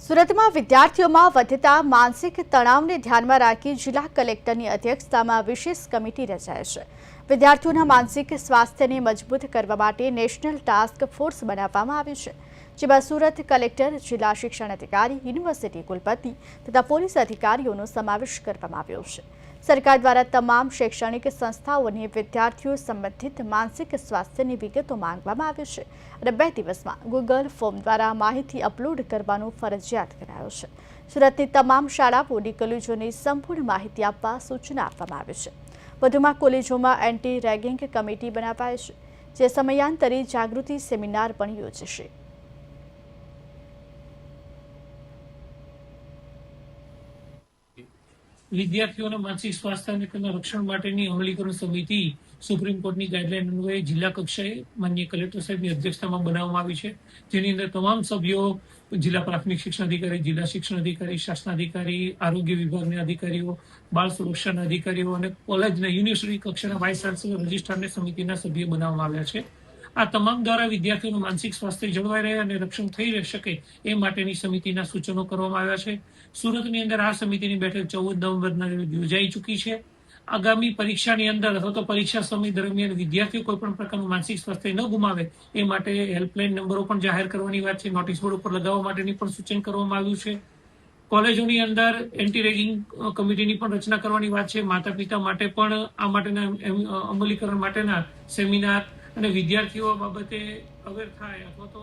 સુરતમાં વિદ્યાર્થીઓમાં વધતા માનસિક તણાવને ધ્યાનમાં રાખી જિલ્લા કલેક્ટરની અધ્યક્ષતામાં વિશેષ કમિટી રચાઈ છે। વિદ્યાર્થીઓના માનસિક સ્વાસ્થ્યને મજબૂત કરવા માટે નેશનલ ટાસ્ક ફોર્સ બનાવવામાં આવી છે, જેમાં સુરત કલેક્ટર, જિલ્લા શિક્ષણ અધિકારી, યુનિવર્સિટી કુલપતિ તથા પોલીસ અધિકારીઓનો સમાવેશ કરવામાં આવ્યો છે। સરકાર દ્વારા તમામ શૈક્ષણિક સંસ્થાઓને વિદ્યાર્થીઓ સંબંધિત માનસિક સ્વાસ્થ્યની વિગતો માંગવામાં આવી છે અને 2 દિવસમાં ગૂગલ ફોર્મ દ્વારા માહિતી અપલોડ કરવાનો ફરજિયાત કરાયો છે। સુરતની તમામ શાળાઓની કોલેજોને સંપૂર્ણ માહિતી આપવા સૂચના આપવામાં આવી છે। વધુમાં કોલેજોમાં એન્ટી રેગિંગ કમિટી બનાવાઈ છે, જે સમયાંતરે જાગૃતિ સેમિનાર પણ યોજશે। વિદ્યાર્થીઓના માનસિક સ્વાસ્થ્ય અને તેના રક્ષણ માટેની અમલીકરણ સમિતિ સુપ્રીમ કોર્ટની ગાઈડલાઈન અન્વયે જિલ્લા કક્ષાએ માનનીય કલેક્ટર સાહેબની અધ્યક્ષતામાં બનાવવામાં આવી છે, જેની અંદર તમામ સભ્યો જિલ્લા પ્રાથમિક શિક્ષણ અધિકારી, જિલ્લા શિક્ષણ અધિકારી, શાસનાધિકારી, આરોગ્ય વિભાગના અધિકારીઓ, બાળ સુરક્ષાના અધિકારીઓ અને કોલેજના યુનિવર્સિટી કક્ષાના વાઇસ ચાન્સલર, રજિસ્ટ્રારને સમિતિના સભ્યો બનાવવામાં આવ્યા છે। આ તમામ દ્વારા વિદ્યાર્થીઓનું માનસિક સ્વાસ્થ્ય જળવાઈ રહે અને રક્ષણ થઈ શકે એ માટેની સમિતિના સૂચનો કરવામાં આવ્યા છે। સુરતની અંદર આ સમિતિની બેઠક 14 નવેમ્બરના યોજાઈ ચૂકી છે। આગામી પરીક્ષાની અંદર અથવા તો પરીક્ષા સમય દરમિયાન વિદ્યાર્થીઓ કોઈ પણ પ્રકારનું માનસિક સ્વાસ્થ્ય ન ગુમાવે એ માટે હેલ્પલાઇન નંબરો પણ જાહેર કરવાની વાત છે, નોટિસ બોર્ડ ઉપર લગાવવા માટેની પણ સૂચન કરવામાં આવ્યું છે। કોલેજોની અંદર એન્ટી રેગિંગ કમિટીની પણ રચના કરવાની વાત છે। માતા પિતા માટે પણ આ માટેના અમલીકરણ માટેના સેમિનાર અને વિદ્યાર્થીઓ બાબતે અવેર થાય અથવા તો